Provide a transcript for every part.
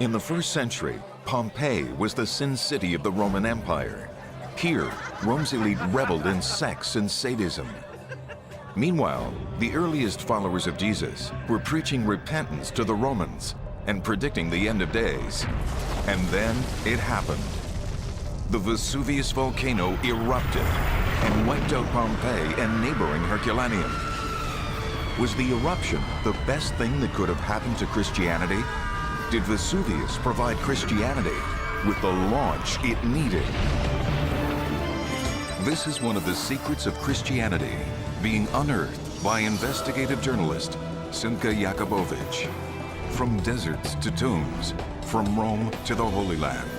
In the 1st century, Pompeii was the sin city of the Roman Empire. Here, Rome's elite reveled in sex and sadism. Meanwhile, the earliest followers of Jesus were preaching repentance to the Romans and predicting the end of days. And then it happened. The Vesuvius volcano erupted and wiped out Pompeii and neighboring Herculaneum. Was the eruption the best thing that could have happened to Christianity? Did Vesuvius provide Christianity with the launch it needed? This is one of the secrets of Christianity being unearthed by investigative journalist Simka Jakubowicz. From deserts to tombs, from Rome to the Holy Land,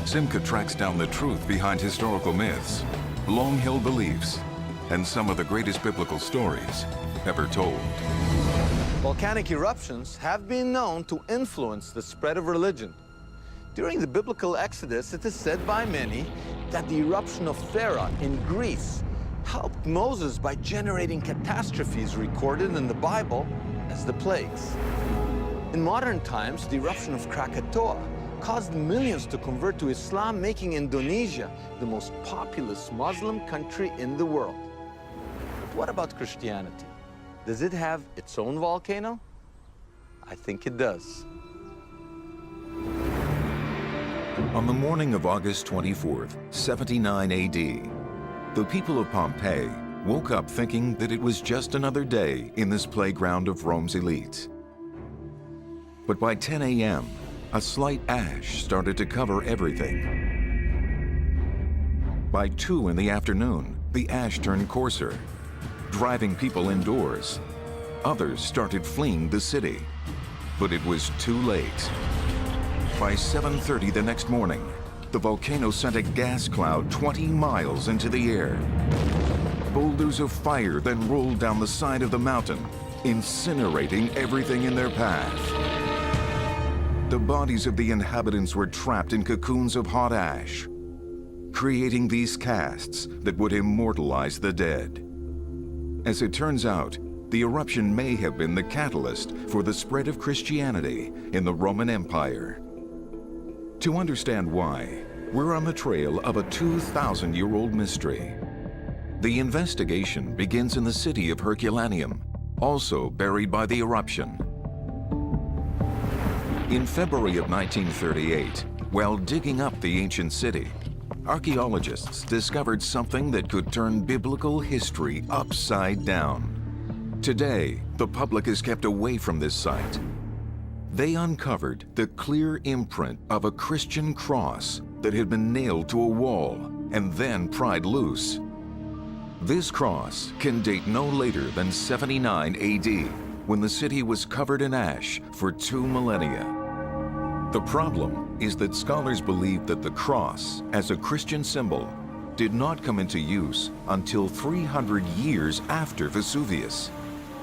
Simka tracks down the truth behind historical myths, long-held beliefs, and some of the greatest biblical stories ever told. Volcanic eruptions have been known to influence the spread of religion. During the biblical Exodus, it is said by many that the eruption of Thera in Greece helped Moses by generating catastrophes recorded in the Bible as the plagues. In modern times, the eruption of Krakatoa caused millions to convert to Islam, making Indonesia the most populous Muslim country in the world. But what about Christianity? Does it have its own volcano? I think it does. On the morning of August 24th, 79 AD, the people of Pompeii woke up thinking that it was just another day in this playground of Rome's elite. But by 10 a.m., a slight ash started to cover everything. By 2 in the afternoon, the ash turned coarser, driving people indoors. Others started fleeing the city, but it was too late. By 7:30 the next morning, the volcano sent a gas cloud 20 miles into the air. Boulders of fire then rolled down the side of the mountain, incinerating everything in their path. The bodies of the inhabitants were trapped in cocoons of hot ash, creating these casts that would immortalize the dead. As it turns out, the eruption may have been the catalyst for the spread of Christianity in the Roman Empire. To understand why, we're on the trail of a 2,000-year-old mystery. The investigation begins in the city of Herculaneum, also buried by the eruption. In February of 1938, while digging up the ancient city, archaeologists discovered something that could turn biblical history upside down. Today, the public is kept away from this site. They uncovered the clear imprint of a Christian cross that had been nailed to a wall and then pried loose. This cross can date no later than 79 AD, when the city was covered in ash for 2 millennia. The problem is that scholars believe that the cross, as a Christian symbol, did not come into use until 300 years after Vesuvius.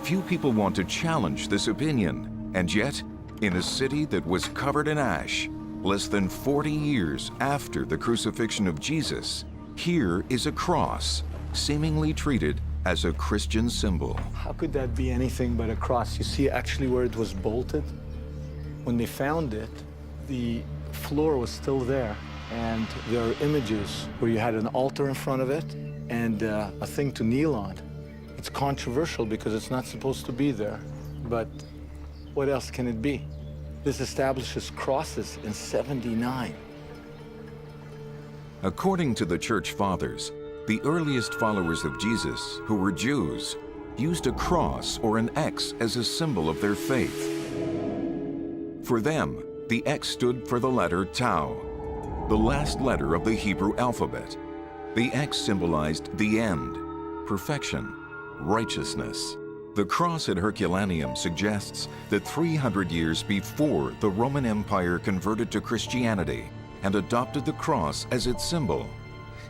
Few people want to challenge this opinion, and yet, in a city that was covered in ash, less than 40 years after the crucifixion of Jesus, here is a cross, seemingly treated as a Christian symbol. How could that be anything but a cross? You see actually where it was bolted? When they found it, the floor was still there, and there are images where you had an altar in front of it and a thing to kneel on. It's controversial because it's not supposed to be there, but what else can it be? This establishes crosses in 79. According to the Church Fathers, the earliest followers of Jesus, who were Jews, used a cross or an X as a symbol of their faith. For them, the X stood for the letter Tau, the last letter of the Hebrew alphabet. The X symbolized the end, perfection, righteousness. The cross at Herculaneum suggests that 300 years before the Roman Empire converted to Christianity and adopted the cross as its symbol,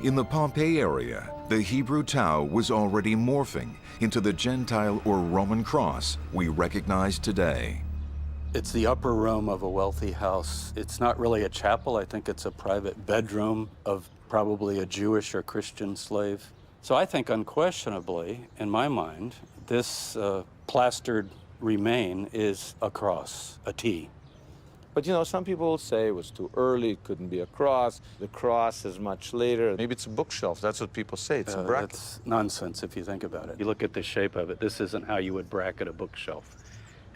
in the Pompeii area, the Hebrew Tau was already morphing into the Gentile or Roman cross we recognize today. It's the upper room of a wealthy house. It's not really a chapel. I think it's a private bedroom of probably a Jewish or Christian slave. So I think unquestionably, in my mind, this plastered remain is a cross, a T. But you know, some people will say it was too early, it couldn't be a cross. The cross is much later. Maybe it's a bookshelf. That's what people say. It's a bracket. That's nonsense if you think about it. You look at the shape of it. This isn't how you would bracket a bookshelf.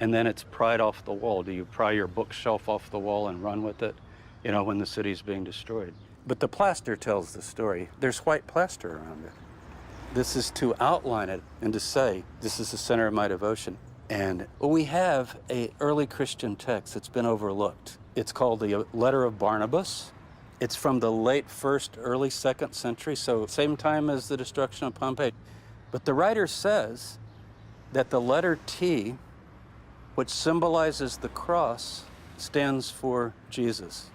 And then it's pried off the wall. Do you pry your bookshelf off the wall and run with it, you know, when the city's being destroyed? But the plaster tells the story. There's white plaster around it. This is to outline it and to say, this is the center of my devotion. And we have an early Christian text that's been overlooked. It's called the Letter of Barnabas. It's from the late 1st, early 2nd century, so same time as the destruction of Pompeii. But the writer says that the letter T, which symbolizes the cross, stands for Jesus.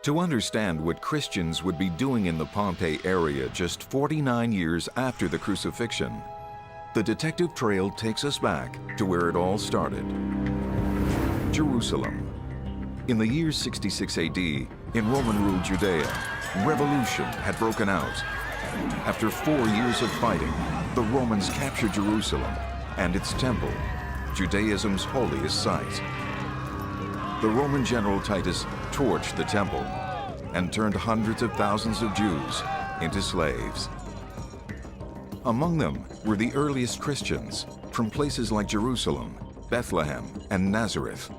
To understand what Christians would be doing in the Pompeii area just 49 years after the crucifixion, the detective trail takes us back to where it all started. Jerusalem. In the year 66 AD, in Roman-ruled Judea, revolution had broken out. After 4 years of fighting, the Romans captured Jerusalem and its temple, Judaism's holiest site. The Roman general Titus torched the temple and turned hundreds of thousands of Jews into slaves. Among them were the earliest Christians from places like Jerusalem, Bethlehem, and Nazareth.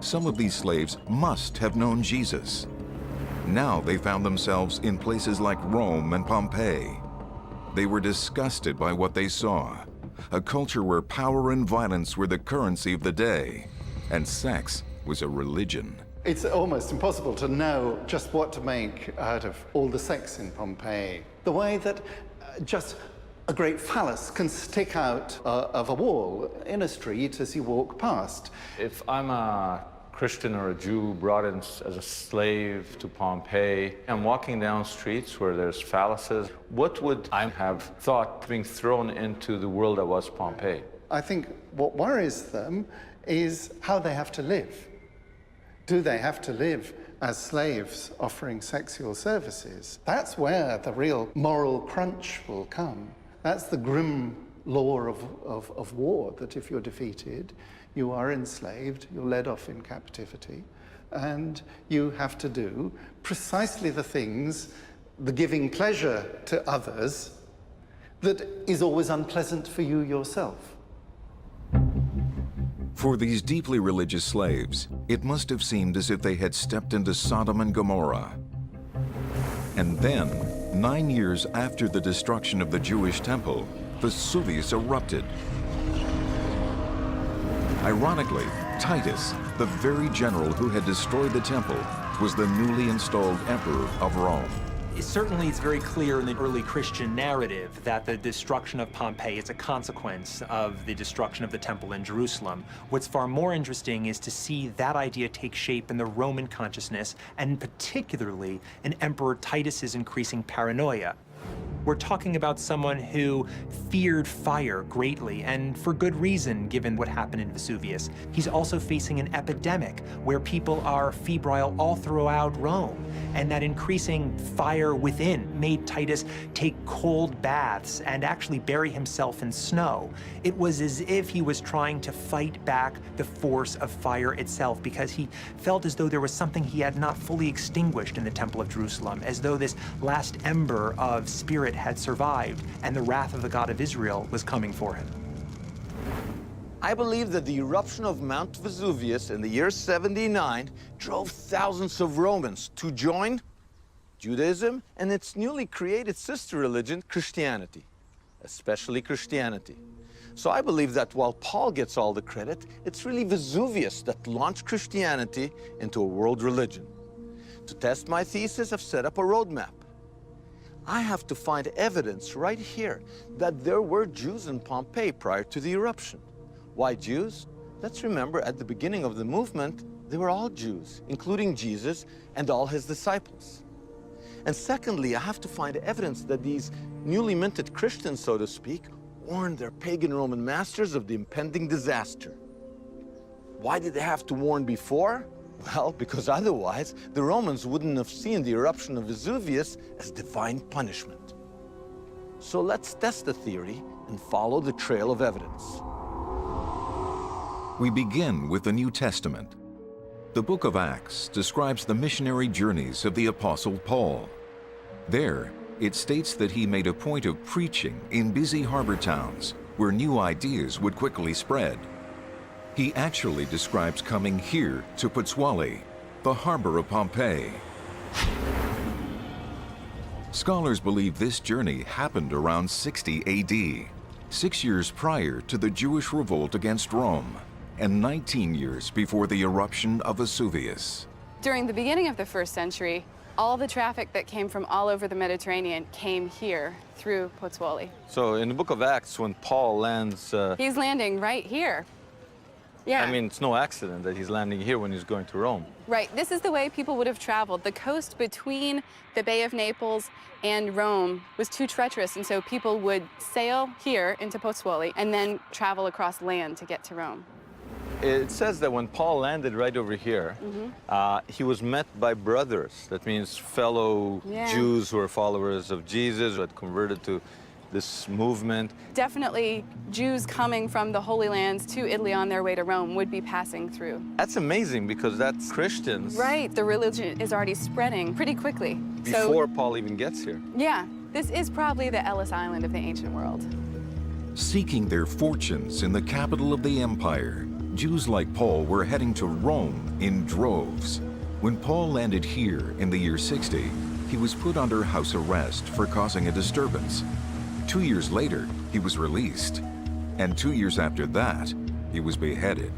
Some of these slaves must have known Jesus. Now they found themselves in places like Rome and Pompeii. They were disgusted by what they saw, a culture where power and violence were the currency of the day, and sex was a religion. It's almost impossible to know just what to make out of all the sex in Pompeii. The way that just a great phallus can stick out of a wall in a street as you walk past. If I'm a Christian or a Jew brought in as a slave to Pompeii, I'm walking down streets where there's phalluses, what would I have thought being thrown into the world that was Pompeii? I think what worries them is how they have to live. Do they have to live as slaves offering sexual services? That's where the real moral crunch will come. That's the grim law of war, that if you're defeated, you are enslaved, you're led off in captivity, and you have to do precisely the things, the giving pleasure to others, that is always unpleasant for you yourself. For these deeply religious slaves, it must have seemed as if they had stepped into Sodom and Gomorrah. And then, 9 years after the destruction of the Jewish temple, Vesuvius erupted. Ironically, Titus, the very general who had destroyed the temple, was the newly installed emperor of Rome. Certainly, it's very clear in the early Christian narrative that the destruction of Pompeii is a consequence of the destruction of the temple in Jerusalem. What's far more interesting is to see that idea take shape in the Roman consciousness, and particularly in Emperor Titus's increasing paranoia. We're talking about someone who feared fire greatly, and for good reason, given what happened in Vesuvius. He's also facing an epidemic where people are febrile all throughout Rome, and that increasing fire within made Titus take cold baths and actually bury himself in snow. It was as if he was trying to fight back the force of fire itself, because he felt as though there was something he had not fully extinguished in the Temple of Jerusalem, as though this last ember of spirit had survived, and the wrath of the God of Israel was coming for him. I believe that the eruption of Mount Vesuvius in the year 79 drove thousands of Romans to join Judaism and its newly created sister religion, Christianity, especially Christianity. So I believe that while Paul gets all the credit, it's really Vesuvius that launched Christianity into a world religion. To test my thesis, I've set up a roadmap. I have to find evidence right here that there were Jews in Pompeii prior to the eruption. Why Jews? Let's remember, at the beginning of the movement, they were all Jews, including Jesus and all his disciples. And secondly, I have to find evidence that these newly minted Christians, so to speak, warned their pagan Roman masters of the impending disaster. Why did they have to warn before? Well, because otherwise, the Romans wouldn't have seen the eruption of Vesuvius as divine punishment. So let's test the theory and follow the trail of evidence. We begin with the New Testament, The book of Acts describes the missionary journeys of the Apostle Paul. There, it states that he made a point of preaching in busy harbor towns where new ideas would quickly spread. He actually describes coming here to Pozzuoli, the harbor of Pompeii. Scholars believe this journey happened around 60 AD, 6 years prior to the Jewish revolt against Rome, and 19 years before the eruption of Vesuvius. During the beginning of the 1st century, all the traffic that came from all over the Mediterranean came here through Pozzuoli. So in the book of Acts, when Paul lands... He's landing right here. Yeah. I mean, it's no accident that he's landing here when he's going to Rome. Right. This is the way people would have traveled. The coast between the Bay of Naples and Rome was too treacherous, and so people would sail here into Pozzuoli and then travel across land to get to Rome. It says that when Paul landed right over here, he was met by brothers. That means fellow Jews who are followers of Jesus, who had converted to this movement. Definitely Jews coming from the Holy Lands to Italy on their way to Rome would be passing through. That's amazing because that's Christians. Right, the religion is already spreading pretty quickly. Before Paul even gets here. Yeah, this is probably the Ellis Island of the ancient world. Seeking their fortunes in the capital of the empire, Jews like Paul were heading to Rome in droves. When Paul landed here in the year 60, he was put under house arrest for causing a disturbance. 2 years later, he was released, and 2 years after that, he was beheaded.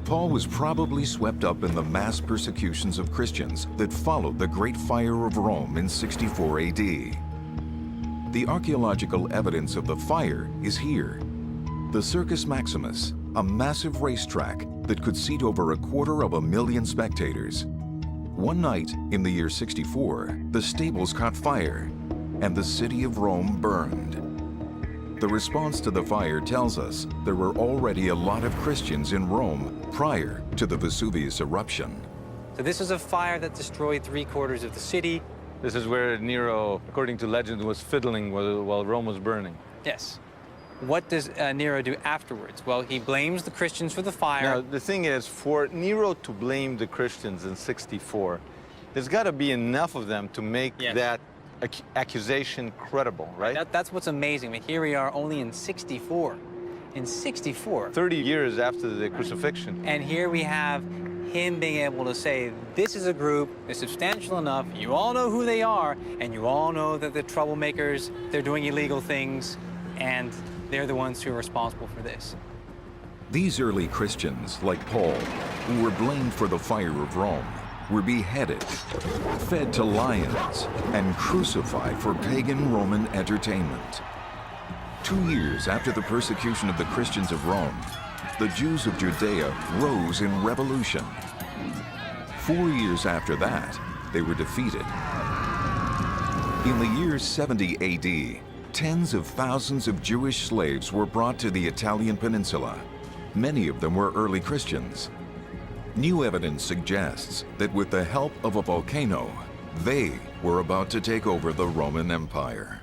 Paul was probably swept up in the mass persecutions of Christians that followed the Great Fire of Rome in 64 AD. The archaeological evidence of the fire is here. The Circus Maximus, a massive racetrack that could seat over 250,000 spectators. One night in the year 64, the stables caught fire, and the city of Rome burned. The response to the fire tells us there were already a lot of Christians in Rome prior to the Vesuvius eruption. So this is a fire that destroyed 3/4 of the city. This is where Nero, according to legend, was fiddling while Rome was burning. Yes. What does Nero do afterwards? Well, he blames the Christians for the fire. Now, the thing is, for Nero to blame the Christians in 64, there's got to be enough of them to make that accusation credible, right? That's what's amazing. I mean, here we are only in 64. In 64. 30 years after the crucifixion. And here we have him being able to say, this is a group that's substantial enough, you all know who they are, and you all know that they're troublemakers, they're doing illegal things, and they're the ones who are responsible for this. These early Christians, like Paul, who were blamed for the fire of Rome, were beheaded, fed to lions, and crucified for pagan Roman entertainment. 2 years after the persecution of the Christians of Rome, the Jews of Judea rose in revolution. 4 years after that, they were defeated. In the year 70 AD, tens of thousands of Jewish slaves were brought to the Italian peninsula. Many of them were early Christians. New evidence suggests that with the help of a volcano, they were about to take over the Roman Empire.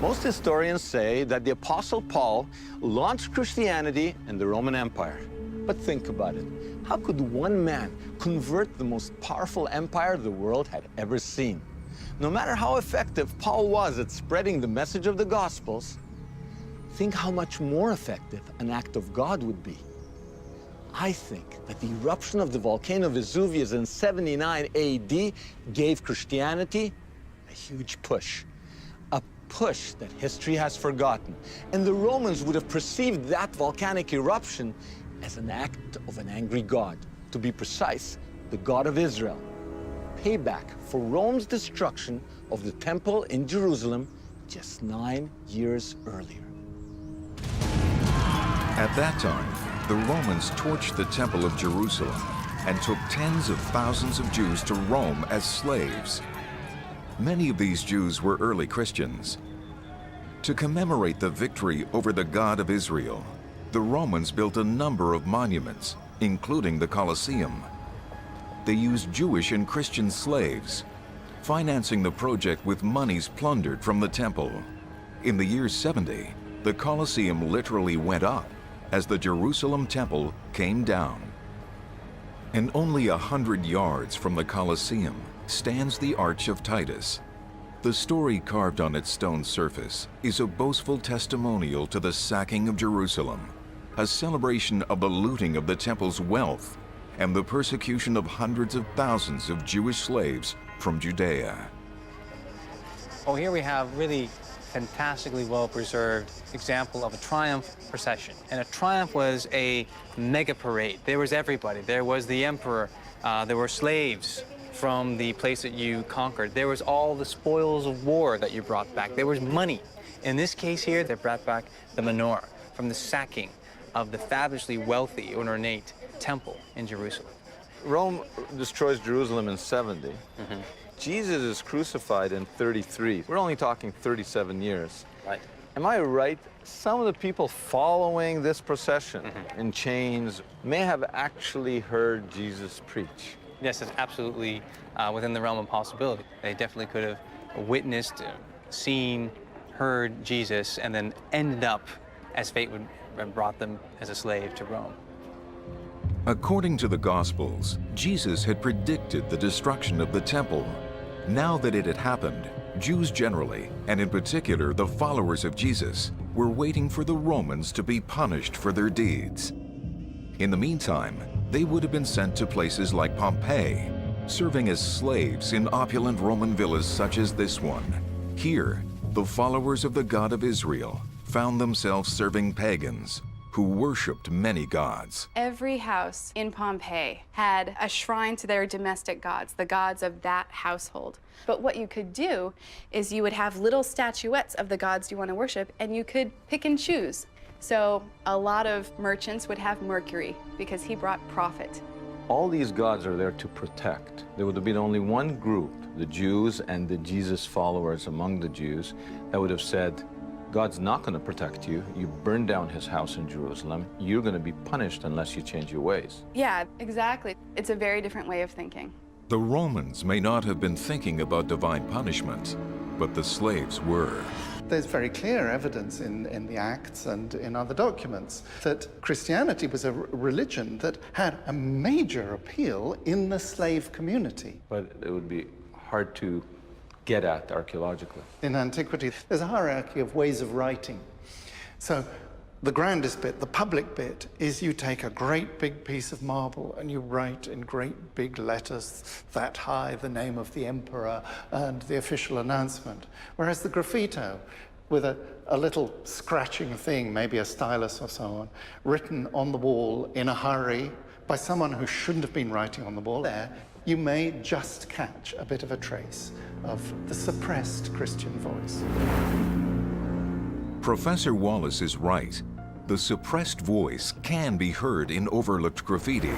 Most historians say that the Apostle Paul launched Christianity in the Roman Empire. But think about it. How could one man convert the most powerful empire the world had ever seen? No matter how effective Paul was at spreading the message of the Gospels, think how much more effective an act of God would be. I think that the eruption of the volcano Vesuvius in 79 AD gave Christianity a huge push. A push that history has forgotten. And the Romans would have perceived that volcanic eruption as an act of an angry God. To be precise, the God of Israel. Payback for Rome's destruction of the temple in Jerusalem just 9 years earlier. At that time, the Romans torched the Temple of Jerusalem and took tens of thousands of Jews to Rome as slaves. Many of these Jews were early Christians. To commemorate the victory over the God of Israel, the Romans built a number of monuments, including the Colosseum. They used Jewish and Christian slaves, financing the project with monies plundered from the temple. In the year 70, the Colosseum literally went up as the Jerusalem temple came down. And only 100 yards from the Colosseum stands the Arch of Titus. The story carved on its stone surface is a boastful testimonial to the sacking of Jerusalem, a celebration of the looting of the temple's wealth, and the persecution of hundreds of thousands of Jewish slaves from Judea. Oh, here we have really fantastically well-preserved example of a triumph procession. And a triumph was a mega parade. There was everybody. There was the emperor. There were slaves from the place that you conquered. There was all the spoils of war that you brought back. There was money. In this case here, they brought back the menorah from the sacking of the fabulously wealthy and ornate temple in Jerusalem. Rome destroys Jerusalem in 70. Jesus is crucified in 33. We're only talking 37 years. Right. Am I right? Some of the people following this procession in chains may have actually heard Jesus preach. Yes, it's absolutely within the realm of possibility. They definitely could have witnessed, seen, heard Jesus, and then ended up, as fate would have brought them as a slave to Rome. According to the Gospels, Jesus had predicted the destruction of the temple. Now that it had happened, Jews generally, and in particular the followers of Jesus, were waiting for the Romans to be punished for their deeds. In the meantime, they would have been sent to places like Pompeii, serving as slaves in opulent Roman villas such as this one. Here, the followers of the God of Israel found themselves serving pagans who worshipped many gods. Every house in Pompeii had a shrine to their domestic gods, the gods of that household. But what you could do is you would have little statuettes of the gods you want to worship, and you could pick and choose. So a lot of merchants would have Mercury because he brought profit. All these gods are there to protect. There would have been only one group, the Jews and the Jesus followers among the Jews, that would have said, God's not going to protect you. You burned down his house in Jerusalem. You're going to be punished unless you change your ways. Yeah, exactly. It's a very different way of thinking. The Romans may not have been thinking about divine punishment, but the slaves were. There's very clear evidence in the Acts and in other documents that Christianity was a religion that had a major appeal in the slave community. But it would be hard to get at archaeologically. In antiquity, there's a hierarchy of ways of writing. So the grandest bit, the public bit, is you take a great big piece of marble and you write in great big letters that high the name of the emperor and the official announcement. Whereas the graffito, with a little scratching thing, maybe a stylus or so on, written on the wall in a hurry by someone who shouldn't have been writing on the wall there, you may just catch a bit of a trace of the suppressed Christian voice. Professor Wallace is right. The suppressed voice can be heard in overlooked graffiti.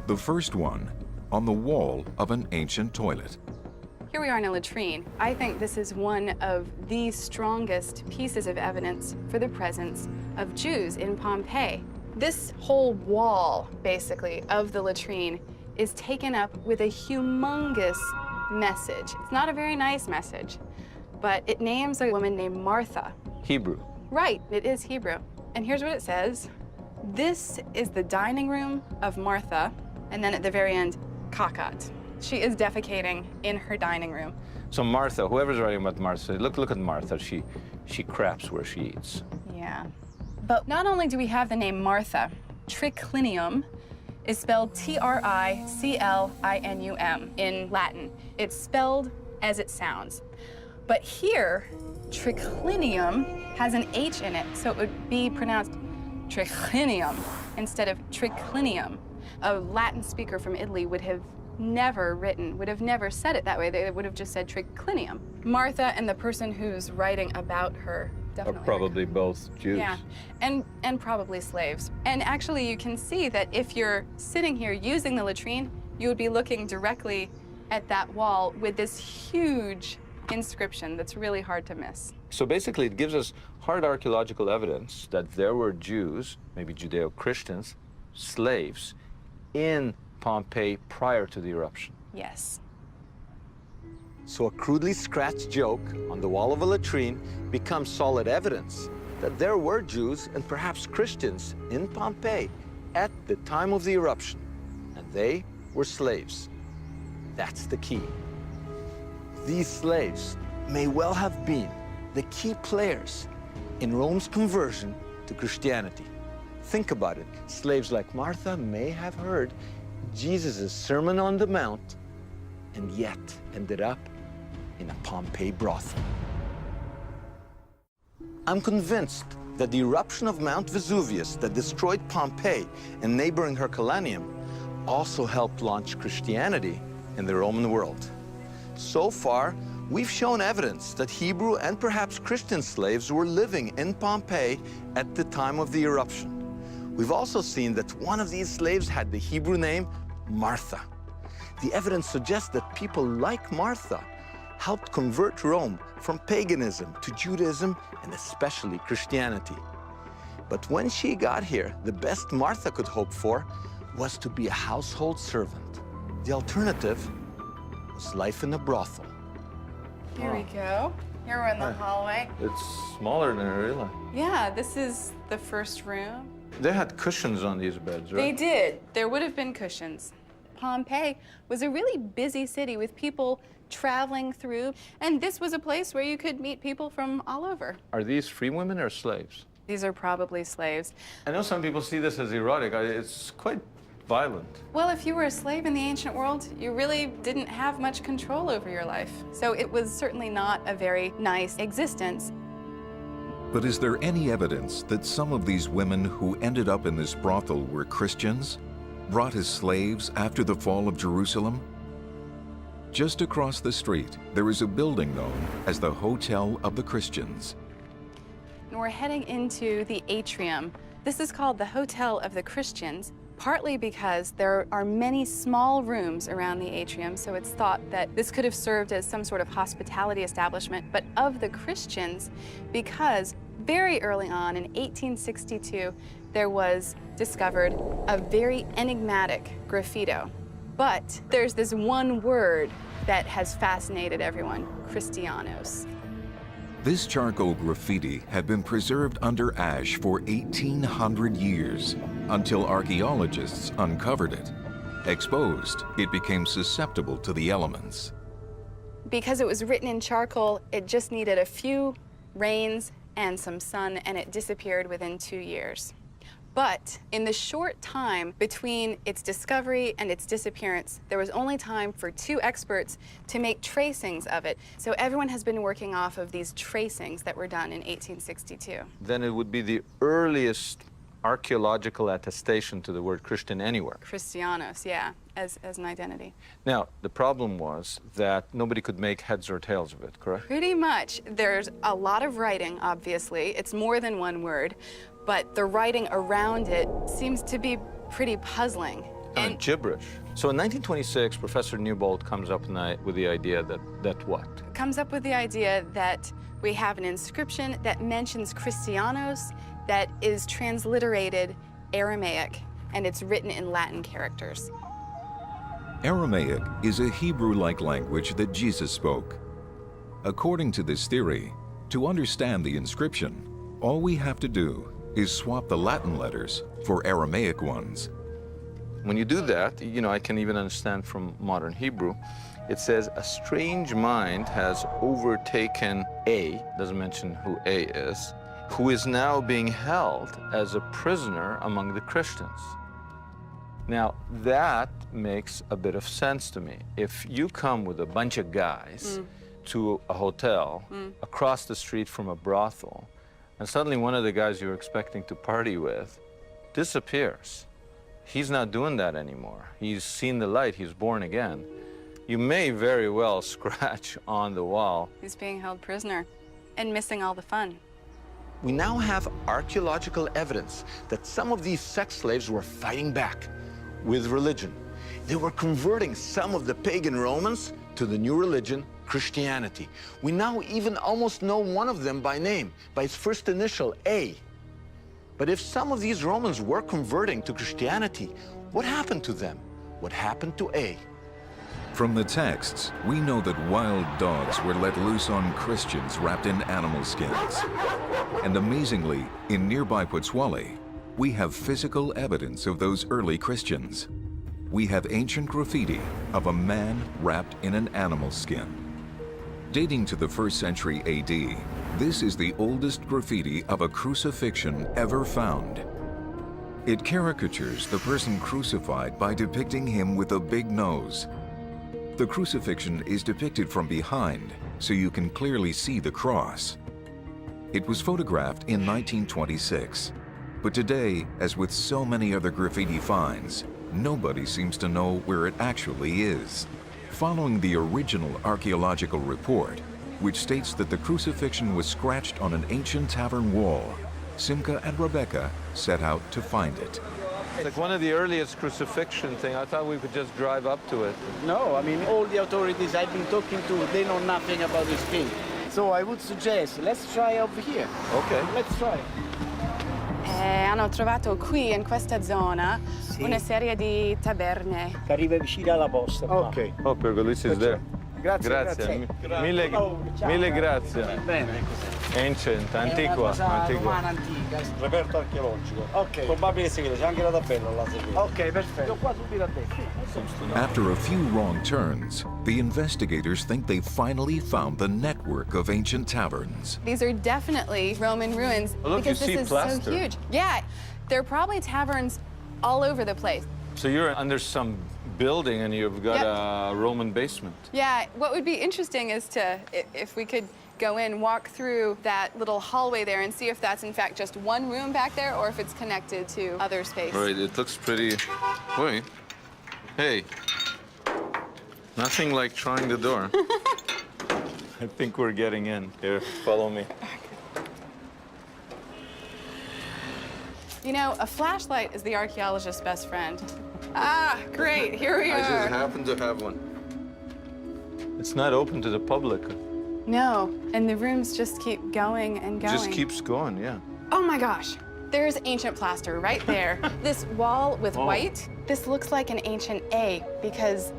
The first one on the wall of an ancient toilet. Here we are in a latrine. I think this is one of the strongest pieces of evidence for the presence of Jews in Pompeii. This whole wall, basically, of the latrine is taken up with a humongous message. It's not a very nice message, but it names a woman named Martha. Hebrew. Right, it is Hebrew. And here's what it says. This is the dining room of Martha, and then at the very end, Kakat. She is defecating in her dining room. So Martha, whoever's writing about Martha, look at Martha. She craps where she eats. Yeah. But not only do we have the name Martha, triclinium is spelled Triclinum in Latin. It's spelled as it sounds. But here, triclinium has an H in it, so it would be pronounced triclinium instead of triclinium. A Latin speaker from Italy would have never said it that way. They would have just said triclinium. Martha and the person who's writing about her definitely are probably both Jews. Yeah, and probably slaves. And actually, you can see that if you're sitting here using the latrine, you would be looking directly at that wall with this huge inscription that's really hard to miss. So basically, it gives us hard archaeological evidence that there were Jews, maybe Judeo-Christians, slaves, in Pompeii prior to the eruption. Yes. So a crudely scratched joke on the wall of a latrine becomes solid evidence that there were Jews and perhaps Christians in Pompeii at the time of the eruption. and they were slaves. That's the key. These slaves may well have been the key players in Rome's conversion to Christianity. Think about it. Slaves like Martha may have heard Jesus' Sermon on the Mount and yet ended up in a Pompeii brothel. I'm convinced that the eruption of Mount Vesuvius that destroyed Pompeii and neighboring Herculaneum also helped launch Christianity in the Roman world. So far, we've shown evidence that Hebrew and perhaps Christian slaves were living in Pompeii at the time of the eruption. We've also seen that one of these slaves had the Hebrew name Martha. The evidence suggests that people like Martha helped convert Rome from paganism to Judaism and especially Christianity. But when she got here, the best Martha could hope for was to be a household servant. The alternative was life in a brothel. Here we go. Here we're in the hallway. It's smaller than I realized. Yeah, this is the first room. They had cushions on these beds, They did. There would have been cushions. Pompeii was a really busy city with people traveling through, and this was a place where you could meet people from all over. Are these free women or slaves? These are probably slaves. I know some people see this as erotic. It's quite violent. Well, if you were a slave in the ancient world, you really didn't have much control over your life. So it was certainly not a very nice existence. But is there any evidence that some of these women who ended up in this brothel were Christians, brought as slaves after the fall of Jerusalem? Just across the street, there is a building known as the Hotel of the Christians. And we're heading into the atrium. This is called the Hotel of the Christians, partly because there are many small rooms around the atrium, so it's thought that this could have served as some sort of hospitality establishment, but of the Christians, because very early on in 1862, there was discovered a very enigmatic graffito. But there's this one word that has fascinated everyone, Christianos. This charcoal graffiti had been preserved under ash for 1,800 years until archaeologists uncovered it. Exposed, it became susceptible to the elements. Because it was written in charcoal, it just needed a few rains and some sun, and it disappeared within 2 years. But in the short time between its discovery and its disappearance, there was only time for 2 experts to make tracings of it. So everyone has been working off of these tracings that were done in 1862. Then it would be the earliest archaeological attestation to the word Christian anywhere. Christianos, yeah, as an identity. Now, the problem was that nobody could make heads or tails of it, correct? Pretty much. There's a lot of writing, obviously. It's more than one word, but the writing around it seems to be pretty puzzling. And gibberish. So in 1926, Professor Newbold comes up with the idea that what? Comes up with the idea that we have an inscription that mentions Christianos that is transliterated Aramaic, and it's written in Latin characters. Aramaic is a Hebrew-like language that Jesus spoke. According to this theory, to understand the inscription, all we have to do is swap the Latin letters for Aramaic ones. When you do that, I can even understand from modern Hebrew, it says, a strange mind has overtaken A, doesn't mention who A is, who is now being held as a prisoner among the Christians. Now, that makes a bit of sense to me. If you come with a bunch of guys to a hotel across the street from a brothel, and suddenly one of the guys you're expecting to party with disappears. He's not doing that anymore. He's seen the light, he's born again. You may very well scratch on the wall. He's being held prisoner and missing all the fun. We now have archaeological evidence that some of these sex slaves were fighting back with religion. They were converting some of the pagan Romans to the new religion, Christianity. We now even almost know one of them by name, by his first initial, A. But if some of these Romans were converting to Christianity, what happened to them? What happened to A? From the texts, we know that wild dogs were let loose on Christians wrapped in animal skins. And amazingly, in nearby Pozzuoli, we have physical evidence of those early Christians. we have ancient graffiti of a man wrapped in an animal skin. Dating to the 1st century AD, this is the oldest graffiti of a crucifixion ever found. It caricatures the person crucified by depicting him with a big nose. The crucifixion is depicted from behind, so you can clearly see the cross. It was photographed in 1926, but today, as with so many other graffiti finds, nobody seems to know where it actually is. Following the original archaeological report, which states that the crucifixion was scratched on an ancient tavern wall, Simca and Rebecca set out to find it. It's like one of the earliest crucifixion thing. I thought we could just drive up to it. No, I mean, all the authorities I've been talking to, they know nothing about this thing. So I would suggest, let's try over here. Okay. Let's try. Hanno trovato qui, in questa zona, una serie di taberne. Che arriva vicino alla posta. Ok. Oh, Pergolizzi is there. Grazie, Grazie. grazie. Mille grazie. Bene. Ancient, antiqua. Romana antica. Reperto archeologico. Ok. Probabile segreto, c'è anche la tabella là segreto. Ok, perfetto. Qua subito a destra. After a few wrong turns, the investigators think they finally found the network of ancient taverns. These are definitely Roman ruins Oh, look, because you this see is plaster. so huge. Yeah, there are probably taverns all over the place. So you're under some building and you've got Yep. a Roman basement. Yeah, what would be interesting is to, if we could go in, walk through that little hallway there and see if that's in fact just one room back there or if it's connected to other space. Right, it looks pretty... Wait. Hey. Nothing like trying the door. I think we're getting in. Here, follow me. You know, a flashlight is the archaeologist's best friend. Ah, great, here we I just are. happen to have one. It's not open to the public. No, and the rooms just keep going and going. Just keeps going, yeah. Oh my gosh, there's ancient plaster right there. This wall with white, this looks like an ancient A because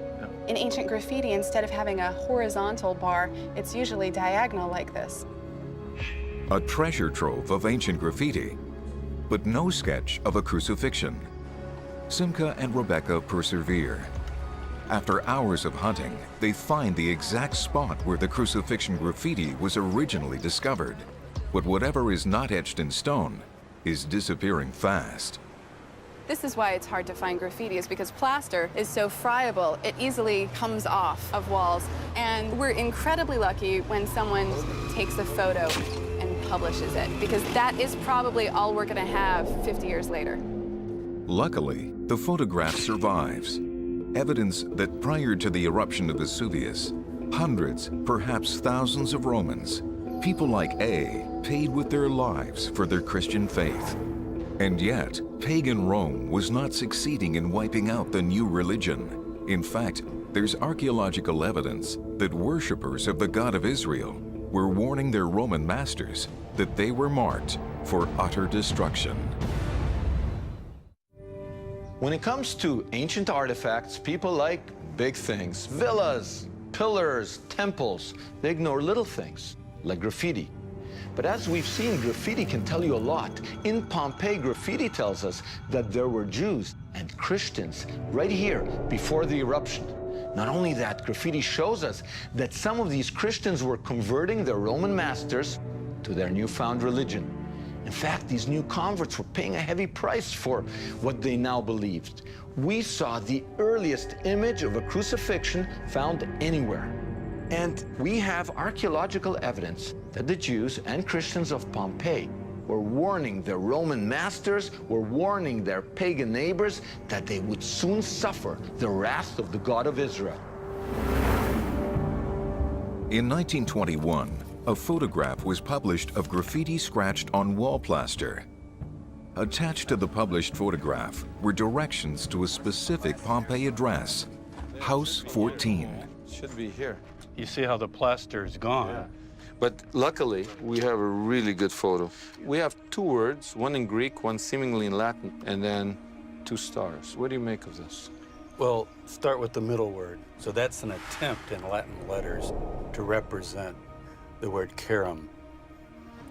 in ancient graffiti, instead of having a horizontal bar, it's usually diagonal like this. A treasure trove of ancient graffiti, but no sketch of a crucifixion. Simca and Rebecca persevere. After hours of hunting, they find the exact spot where the crucifixion graffiti was originally discovered. But whatever is not etched in stone is disappearing fast. This is why it's hard to find graffiti, is because plaster is so friable, it easily comes off of walls. And we're incredibly lucky when someone takes a photo and publishes it, because that is probably all we're gonna have 50 years later. Luckily, the photograph survives. Evidence that prior to the eruption of Vesuvius, hundreds, perhaps thousands of Romans, people like A, paid with their lives for their Christian faith. And yet, pagan Rome was not succeeding in wiping out the new religion. In fact, there's archaeological evidence that worshippers of the God of Israel were warning their Roman masters that they were marked for utter destruction. When it comes to ancient artifacts, people like big things. Villas, pillars, temples. They ignore little things, like graffiti. But as we've seen, graffiti can tell you a lot. In Pompeii, graffiti tells us that there were Jews and Christians right here before the eruption. Not only that, graffiti shows us that some of these Christians were converting their Roman masters to their newfound religion. In fact, these new converts were paying a heavy price for what they now believed. We saw the earliest image of a crucifixion found anywhere. And we have archaeological evidence that the Jews and Christians of Pompeii were warning their Roman masters, were warning their pagan neighbors that they would soon suffer the wrath of the God of Israel. In 1921, a photograph was published of graffiti scratched on wall plaster. Attached to the published photograph were directions to a specific Pompeii address, House 14. Should be here. You see how the plaster is gone. Yeah. But luckily, we have a really good photo. We have two words, one in Greek, one seemingly in Latin, and then two stars. What do you make of this? Well, start with the middle word. So that's an attempt in Latin letters to represent the word kerem,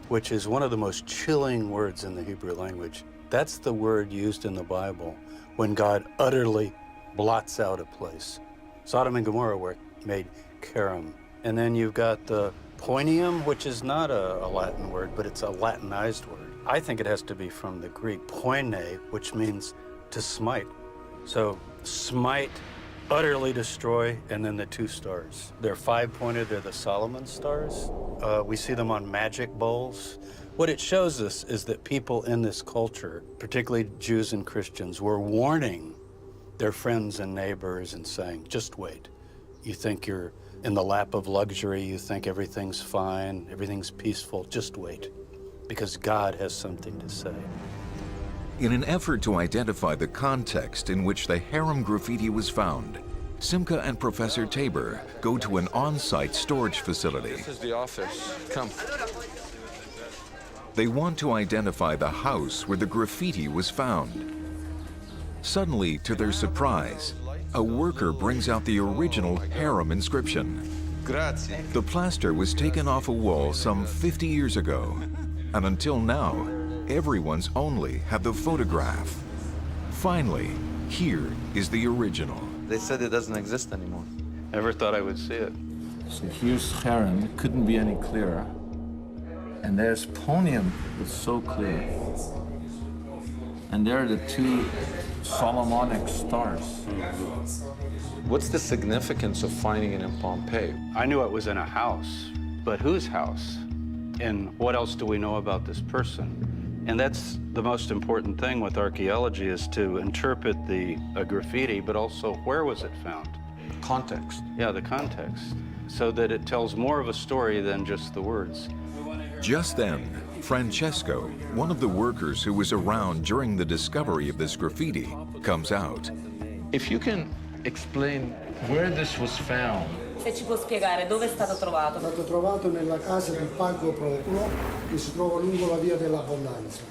which is one of the most chilling words in the Hebrew language. That's the word used in the Bible when God utterly blots out a place. Sodom and Gomorrah were made Karam. And then you've got the poinium, which is not a Latin word, but it's a Latinized word. I think it has to be from the Greek poine, which means to smite. So smite, utterly destroy, and then the 2 stars. They're 5-pointed, they're the Solomon stars. We see them on magic bowls. What it shows us is that people in this culture, particularly Jews and Christians, were warning their friends and neighbors and saying, just wait. You think you're in the lap of luxury, you think everything's fine, everything's peaceful, just wait, because God has something to say. In an effort to identify the context in which the harem graffiti was found, Simca and Professor Tabor go to an on-site storage facility. This is the office. Come. They want to identify the house where the graffiti was found. Suddenly, to their surprise, a worker brings out the original harem inscription. Grazie. The plaster was taken off a wall some 50 years ago, and until now, everyone's only had the photograph. Finally, here is the original. They said it doesn't exist anymore. Never thought I would see it. So here's harem, it couldn't be any clearer. And there's ponium, it's so clear. And there are the 2 Solomonic stars. What's the significance of finding it in Pompeii? I knew it was in a house, but whose house? And what else do we know about this person? And that's the most important thing with archaeology, is to interpret the graffiti, but also where was it found? Context. Yeah, the context, so that it tells more of a story than just the words. Just then, Francesco, one of the workers who was around during the discovery of this graffiti, comes out. If you can explain where this was found. Se ci può spiegare dove è stato trovato? È stato trovato nella casa del Pago Procolo, che si trova lungo la via dell'Abbondanza.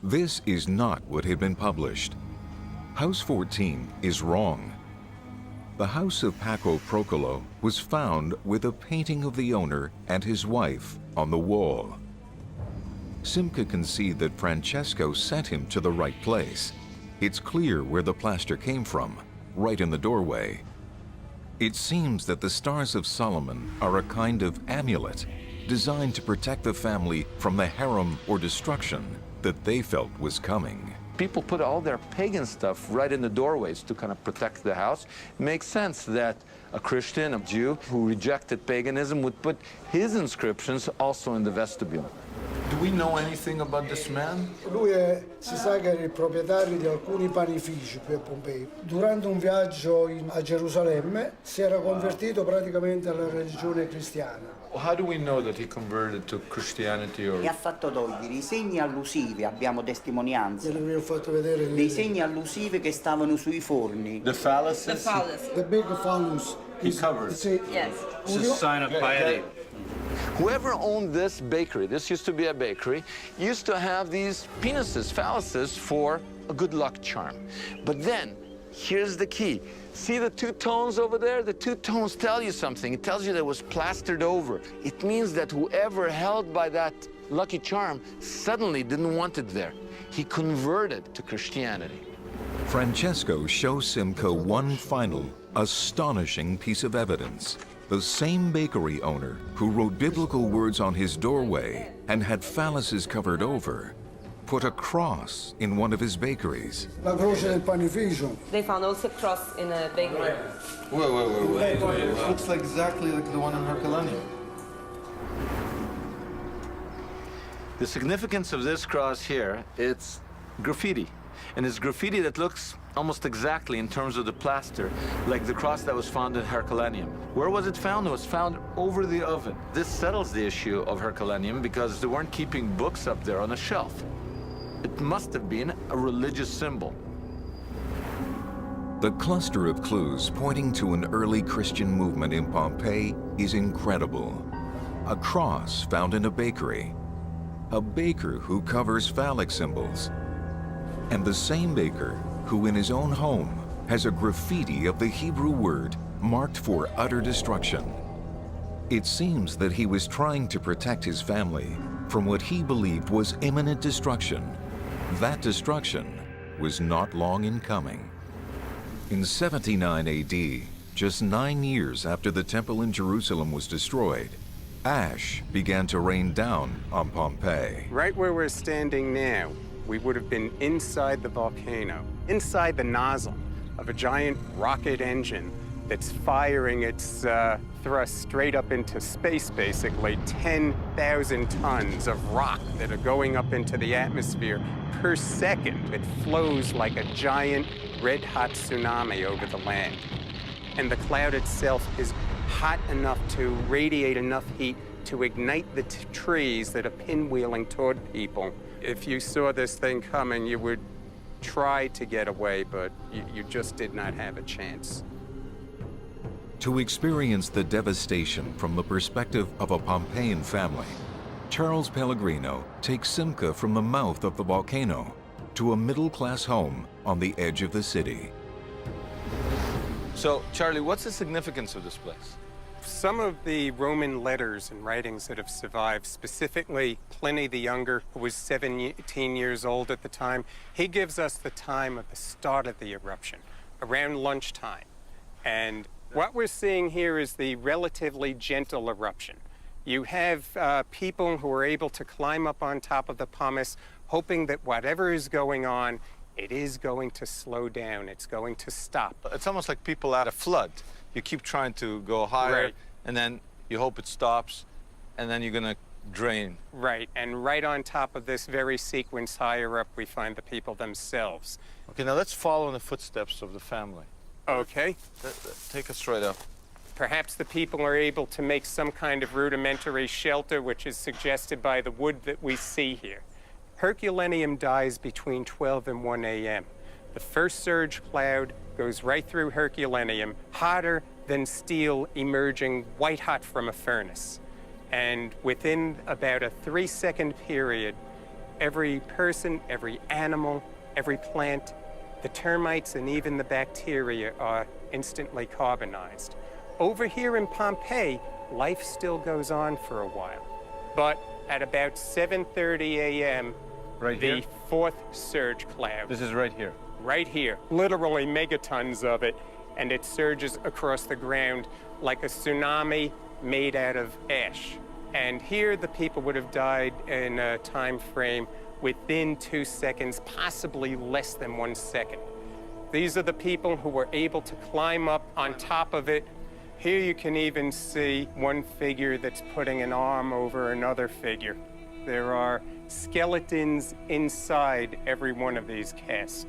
This is not what had been published. House 14 is wrong. The house of Paco Procolo was found with a painting of the owner and his wife on the wall. Simca can see that Francesco sent him to the right place. It's clear where the plaster came from, right in the doorway. It seems that the Stars of Solomon are a kind of amulet designed to protect the family from the harem or destruction that they felt was coming. People put all their pagan stuff right in the doorways to kind of protect the house. It makes sense that a Christian, a Jew who rejected paganism would put his inscriptions also in the vestibule. Do we know anything about this man? Lui si sa che era il proprietario di alcuni panifici qui a Pompei. Durante un viaggio a Gerusalemme si era convertito praticamente alla religione cristiana. How do we know that he converted to Christianity or... E ha fatto togliere i segni allusivi, abbiamo testimonianze. Vi ho fatto vedere dei segni allusivi che stavano sui forni. The phalluses? The phallus. The big phallus. He covered. Yes. It's a sign of piety. Whoever owned this bakery, this used to be a bakery, used to have these penises, phalluses, for a good luck charm. But then, here's the key. See the 2 tones over there? The 2 tones tell you something. It tells you that it was plastered over. It means that whoever held by that lucky charm suddenly didn't want it there. He converted to Christianity. Francesco shows Simca one final, astonishing piece of evidence. The same bakery owner who wrote biblical words on his doorway and had phalluses covered over put a cross in one of his bakeries. La croce del panificio. They found also a cross in a bakery. Wait. Looks like exactly like the one in Herculaneum. The significance of this cross here, it's graffiti. And it's graffiti that looks almost exactly, in terms of the plaster, like the cross that was found in Herculaneum. Where was it found? It was found over the oven. This settles the issue of Herculaneum because they weren't keeping books up there on a shelf. It must have been a religious symbol. The cluster of clues pointing to an early Christian movement in Pompeii is incredible. A cross found in a bakery, a baker who covers phallic symbols, and the same baker who in his own home has a graffiti of the Hebrew word marked for utter destruction. It seems that he was trying to protect his family from what he believed was imminent destruction. That destruction was not long in coming. In 79 AD, just 9 years after the temple in Jerusalem was destroyed, ash began to rain down on Pompeii. Right where we're standing now, we would have been inside the volcano, inside the nozzle of a giant rocket engine that's firing its thrust straight up into space, basically. 10,000 tons of rock that are going up into the atmosphere per second. It flows like a giant red-hot tsunami over the land. And the cloud itself is hot enough to radiate enough heat to ignite the trees that are pinwheeling toward people. If you saw this thing coming, you would try to get away, but you just did not have a chance. To experience the devastation from the perspective of a Pompeian family, Charles Pellegrino takes Simca from the mouth of the volcano to a middle-class home on the edge of the city. So, Charlie, what's the significance of this place? Some of the Roman letters and writings that have survived, specifically Pliny the Younger, who was 17 years old at the time, he gives us the time of the start of the eruption, around lunchtime. And what we're seeing here is the relatively gentle eruption. You have people who are able to climb up on top of the pumice, hoping that whatever is going on, it is going to slow down, it's going to stop. It's almost like people at a flood. You keep trying to go higher, right, and then you hope it stops, and then you're gonna drain. Right, and right on top of this very sequence higher up, we find the people themselves. Okay, now let's follow in the footsteps of the family. Okay. Take us right up. Perhaps the people are able to make some kind of rudimentary shelter, which is suggested by the wood that we see here. Herculaneum dies between 12 and 1 a.m. The first surge cloud goes right through Herculaneum, hotter than steel emerging white hot from a furnace. And within about a 3-second period, every person, every animal, every plant, the termites and even the bacteria are instantly carbonized. Over here in Pompeii, life still goes on for a while. But at about 7:30 a.m., the fourth surge cloud. This is right here. Right here, literally megatons of it, and it surges across the ground like a tsunami made out of ash. And here the people would have died in a time frame within 2 seconds, possibly less than 1 second. These are the people who were able to climb up on top of it. Here you can even see one figure that's putting an arm over another figure. There are skeletons inside every one of these casts.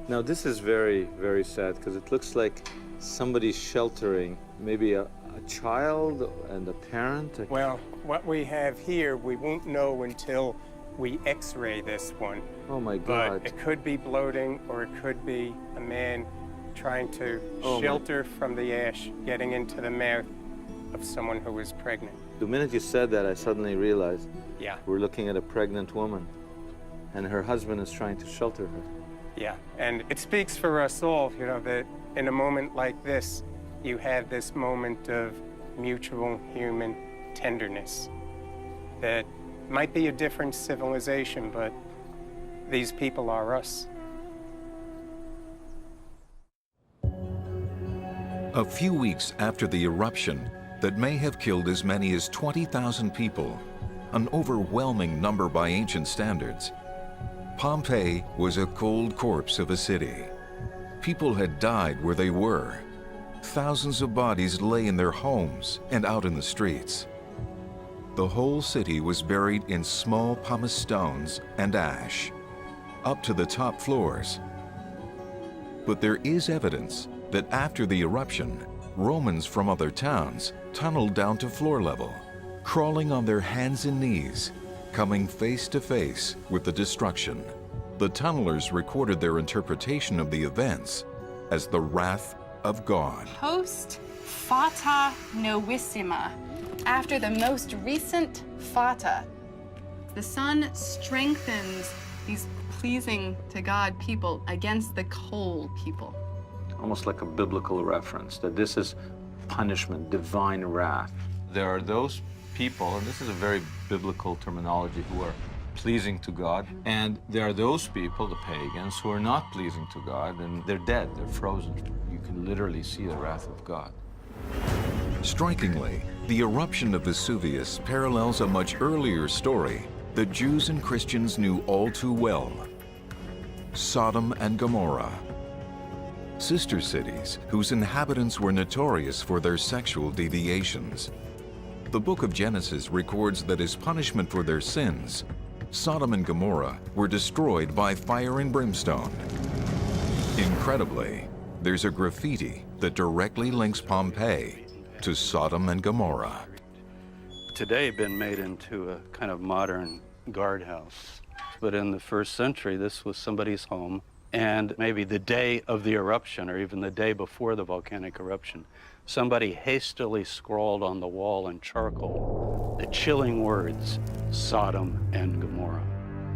Now this is very, very sad because it looks like somebody's sheltering maybe a child and a parent. Well, what we have here, we won't know until we x-ray this one. Oh my God. But it could be bloating, or it could be a man trying to shelter from the ash, getting into the mouth of someone who is pregnant. The minute you said that, I suddenly realized we're looking at a pregnant woman and her husband is trying to shelter her. Yeah, and it speaks for us all, you know, that in a moment like this, you have this moment of mutual human tenderness that might be a different civilization, but these people are us. A few weeks after the eruption that may have killed as many as 20,000 people, an overwhelming number by ancient standards, Pompeii was a cold corpse of a city. People had died where they were. Thousands of bodies lay in their homes and out in the streets. The whole city was buried in small pumice stones and ash, up to the top floors. But there is evidence that after the eruption, Romans from other towns tunneled down to floor level, crawling on their hands and knees, coming face to face with the destruction. The tunnelers recorded their interpretation of the events as the wrath of God. Post fata novissima. After the most recent fata, the sun strengthens these pleasing to God people against the cold people. Almost like a biblical reference, that this is punishment, divine wrath. There are those people, and this is a very biblical terminology, who are pleasing to God. And there are those people, the pagans, who are not pleasing to God, and they're dead, they're frozen. You can literally see the wrath of God. Strikingly, the eruption of Vesuvius parallels a much earlier story that Jews and Christians knew all too well: Sodom and Gomorrah. Sister cities whose inhabitants were notorious for their sexual deviations. The book of Genesis records that as punishment for their sins, Sodom and Gomorrah were destroyed by fire and brimstone. Incredibly, there's a graffiti that directly links Pompeii to Sodom and Gomorrah. Today been made into a kind of modern guardhouse. But in the first century, this was somebody's home, and maybe the day of the eruption, or even the day before the volcanic eruption, somebody hastily scrawled on the wall in charcoal the chilling words, Sodom and Gomorrah.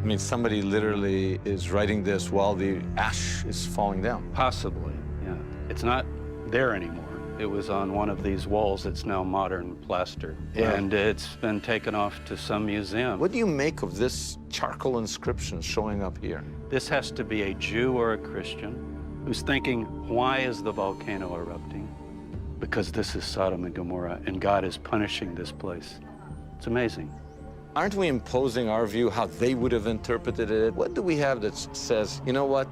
I mean, somebody literally is writing this while the ash is falling down. Possibly, yeah. It's not there anymore. It was on one of these walls that's now modern plaster. Wow. And it's been taken off to some museum. What do you make of this charcoal inscription showing up here? This has to be a Jew or a Christian who's thinking, why is the volcano erupting? Because this is Sodom and Gomorrah, and God is punishing this place. It's amazing. Aren't we imposing our view how they would have interpreted it? What do we have that says, you know what,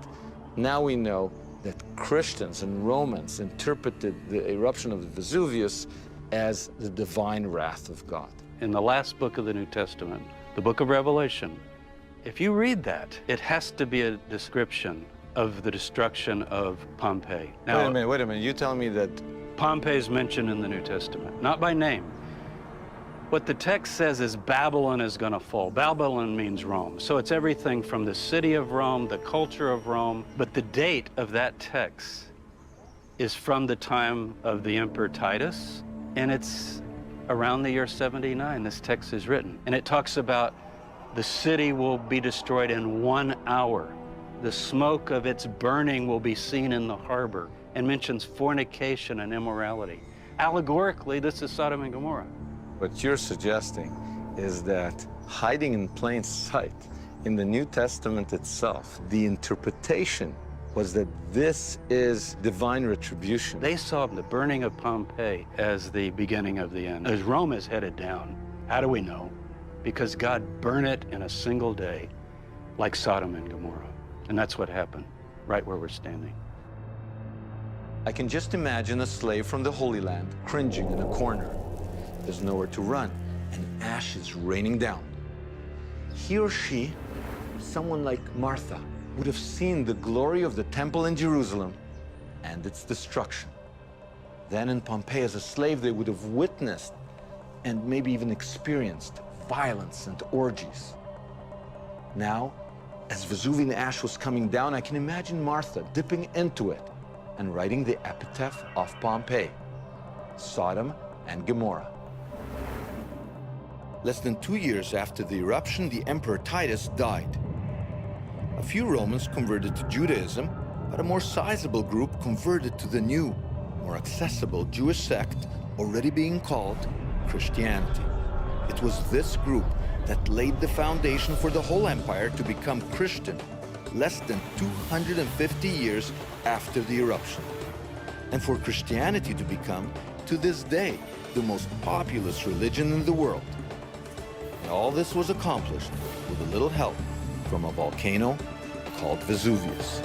now we know that Christians and Romans interpreted the eruption of the Vesuvius as the divine wrath of God? In the last book of the New Testament, the book of Revelation, if you read that, it has to be a description of the destruction of Pompeii. Now, wait a minute. You telling me that Pompeii is mentioned in the New Testament, not by name. What the text says is Babylon is going to fall. Babylon means Rome. So it's everything from the city of Rome, the culture of Rome. But the date of that text is from the time of the Emperor Titus, and it's around the year 79 this text is written. And it talks about the city will be destroyed in 1 hour. The smoke of its burning will be seen in the harbor, and mentions fornication and immorality. Allegorically, this is Sodom and Gomorrah. what you're suggesting is that hiding in plain sight in the New Testament itself, the interpretation was that this is divine retribution. They saw the burning of Pompeii as the beginning of the end. As Rome is headed down, how do we know? Because God burned it in a single day, like Sodom and Gomorrah. And that's what happened, right where we're standing. I can just imagine a slave from the Holy Land cringing in a corner. There's nowhere to run, and ash is raining down. He or she, someone like Martha, would have seen the glory of the temple in Jerusalem and its destruction. Then in Pompeii, as a slave, they would have witnessed and maybe even experienced violence and orgies. Now, as Vesuvian ash was coming down, I can imagine Martha dipping into it and writing the epitaph of Pompeii, Sodom and Gomorrah. Less than 2 years after the eruption, the Emperor Titus died. A few Romans converted to Judaism, but a more sizable group converted to the new, more accessible Jewish sect already being called Christianity. It was this group that laid the foundation for the whole empire to become Christian less than 250 years after the eruption, and for Christianity to become, to this day, the most populous religion in the world. And all this was accomplished with a little help from a volcano called Vesuvius.